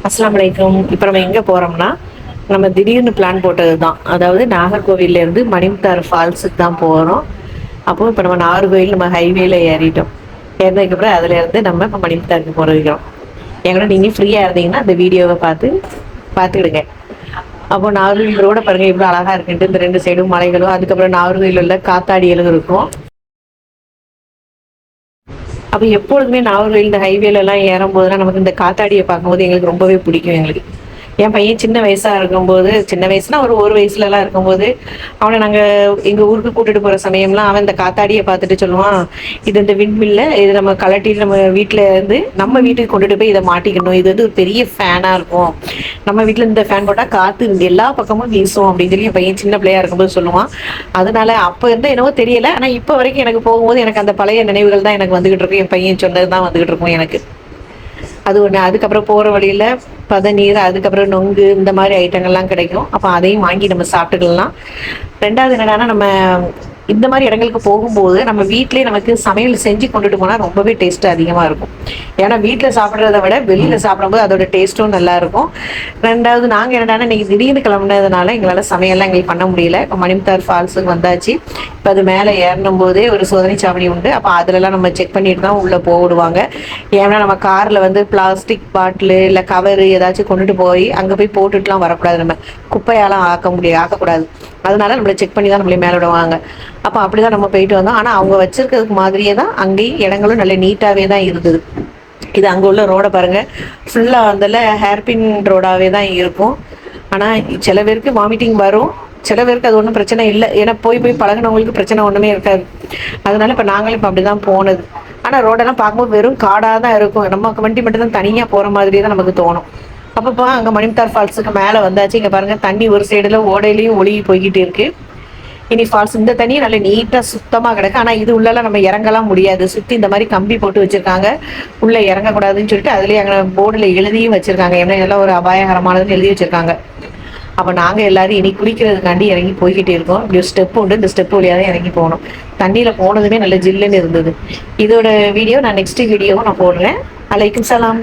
அஸ்ஸலாமு அலைக்கும். இப்போ நம்ம எங்கே போகிறோம்னா, நம்ம திடீர்னு பிளான் போட்டது தான். அதாவது நாகர்கோவிலேருந்து மணிமுத்தாறு ஃபால்ஸுக்கு தான் போகிறோம். அப்போ இப்போ நம்ம நாகர்கோவில் நம்ம ஹைவேல ஏறிட்டோம். ஏறினதுக்கப்புறம் அதுலேருந்து நம்ம இப்போ மணிமுத்தாருக்கு போகிறோம். எங்களோட நீங்கள் ஃப்ரீயாக இருந்தீங்கன்னா அந்த வீடியோவை பார்த்துக்கிடுங்க. அப்போ நாகர்கோவில் ரோட பாருங்கள் இவ்வளோ அழகாக இருக்குன்ட்டு. இந்த ரெண்டு சைடும் மலைகளும், அதுக்கப்புறம் நாகர்கோவில் உள்ள காத்தாடிகளும் இருக்கும். அப்போ எப்பொழுதுமே நாகர்கோவில் இந்த ஹைவேலெல்லாம் ஏறும்போதுலாம் நமக்கு இந்த காத்தாடியை பார்க்கும்போது எங்களுக்கு ரொம்பவே பிடிக்கும். எங்களுக்கு என் பையன் சின்ன வயசாக இருக்கும்போது, சின்ன வயசுனா ஒரு வயசுலலாம் இருக்கும்போது, அவனை நாங்கள் எங்கள் ஊருக்கு கூட்டிட்டு போகிற சமயம்லாம் அவன் இந்த காத்தாடியை பார்த்துட்டு சொல்லுவான், இது இந்த விண்மில்ல, இது நம்ம கலட்டிட்டு நம்ம வீட்டில் இருந்து நம்ம வீட்டுக்கு கொண்டுட்டு போய் இதை மாட்டிக்கணும், இது வந்து ஒரு பெரிய ஃபேனாக இருக்கும், நம்ம வீட்டில் இந்த ஃபேன் போட்டால் காற்று எல்லா பக்கமும் வீசும் அப்படின்னு சொல்லி என் பையன் சின்ன பிள்ளையா இருக்கும்போது சொல்லுவான். அதனால அப்போ இருந்தால் என்னவோ தெரியல, ஆனால் இப்போ வரைக்கும் எனக்கு போகும்போது எனக்கு அந்த பழைய நினைவுகள் தான் எனக்கு வந்துகிட்டு இருக்கும். என் பையன் சொன்னது தான் வந்துகிட்டு இருக்கும் எனக்கு. அது ஒன்று. அதுக்கப்புறம் போகிற வழியில் பதநீர், அதுக்கப்புறம் நொங்கு, இந்த மாதிரி ஐட்டங்கள்லாம் கிடைக்கும். அப்போ அதையும் வாங்கி நம்ம சாப்பிட்டுக்கலாம். ரெண்டாவது என்னடானா, நம்ம இந்த மாதிரி இடங்களுக்கு போகும்போது நம்ம வீட்டிலேயே நமக்கு சமையல் செஞ்சு கொண்டுட்டு போனால் ரொம்பவே டேஸ்ட்டு அதிகமாக இருக்கும். ஏன்னா வீட்டில் சாப்பிட்றத விட வெளியில் சாப்பிடும்போது அதோட டேஸ்ட்டும் நல்லா இருக்கும். ரெண்டாவது நாங்கள் என்னடானா இன்னைக்கு திடீர்னு கிளம்புனதுனால எங்களால் சமையல்லாம் எங்களுக்கு பண்ண முடியல. இப்போ மணிமுத்தார் ஃபால்ஸுக்கு வந்தாச்சு. இப்போ அது மேலே ஏறணும் போதே ஒரு சோதனை சாவடி உண்டு. அப்போ அதிலலாம் நம்ம செக் பண்ணிட்டு தான் உள்ளே போடுவாங்க. ஏன்னா நம்ம காரில் வந்து பிளாஸ்டிக் பாட்டிலு இல்லை கவரு ஏதாச்சும் கொண்டுட்டு போய் அங்கே போய் போட்டுட்டுலாம் வரக்கூடாது. நம்ம குப்பையாலாம் ஆக்கக்கூடாது. அதனால நம்மளை செக் பண்ணி தான் நம்மளை மேலே விடுவாங்க. அப்போ அப்படிதான் நம்ம போயிட்டு வந்தோம். ஆனால் அவங்க வச்சிருக்கிறதுக்கு மாதிரியே தான் அங்கேயும் இடங்களும் நல்ல நீட்டாகவே தான் இருந்தது. இது அங்கே உள்ள ரோடை பாருங்கள், ஃபுல்லாக அதில் ஹேர்பின் ரோடாகவே தான் இருக்கும். ஆனால் சில பேருக்கு வாமிட்டிங் வரும், சில பேருக்கு அது ஒன்றும் பிரச்சனை இல்லை. ஏன்னா போய் பழகினவங்களுக்கு பிரச்சனை ஒன்றுமே இருக்காது. அதனால இப்போ நாங்களும் இப்போ அப்படி தான் போனது. ஆனால் ரோடெல்லாம் பார்க்கும்போது வெறும் காடாக தான் இருக்கும். நமக்கு வண்டி மட்டும் தான் தனியாக போகிற மாதிரியே தான் நமக்கு தோணும். அப்பப்போ அங்கே மணிமுத்தார் ஃபால்ஸுக்கு மேலே வந்தாச்சு. இங்கே பாருங்கள் தண்ணி ஒரு சைடில் ஓடையிலையும் ஒழுகி போய்கிட்டு இருக்கு. இனி ஃபால்ஸ் இந்த தண்ணி நல்ல நீட்டாக சுத்தமாக கிடக்கு. ஆனால் இது உள்ளலாம் நம்ம இறங்கலாம் முடியாது. சுற்றி இந்த மாதிரி கம்பி போட்டு வச்சுருக்காங்க, உள்ளே இறங்கக்கூடாதுன்னு சொல்லிட்டு அதுலேயே அங்கே போர்டில் எழுதியும் வச்சுருக்காங்க. ஏன்னா இதெல்லாம் ஒரு அபாயகரமானதுன்னு எழுதி வச்சுருக்காங்க. அப்போ நாங்கள் எல்லாரும் இனி குளிக்கிறதுக்காண்டி இறங்கி போய்கிட்டே இருக்கோம். இப்படி ஒரு ஸ்டெப் உண்டு, இந்த ஸ்டெப் வழியாக தான் இறங்கி போகணும். தண்ணியில் போனதுமே நல்ல ஜில்லுன்னு இருந்தது. இதோட வீடியோ நான் நெக்ஸ்ட் வீடியோவும் நான் போடுறேன். அலைக்கும் சலாம்.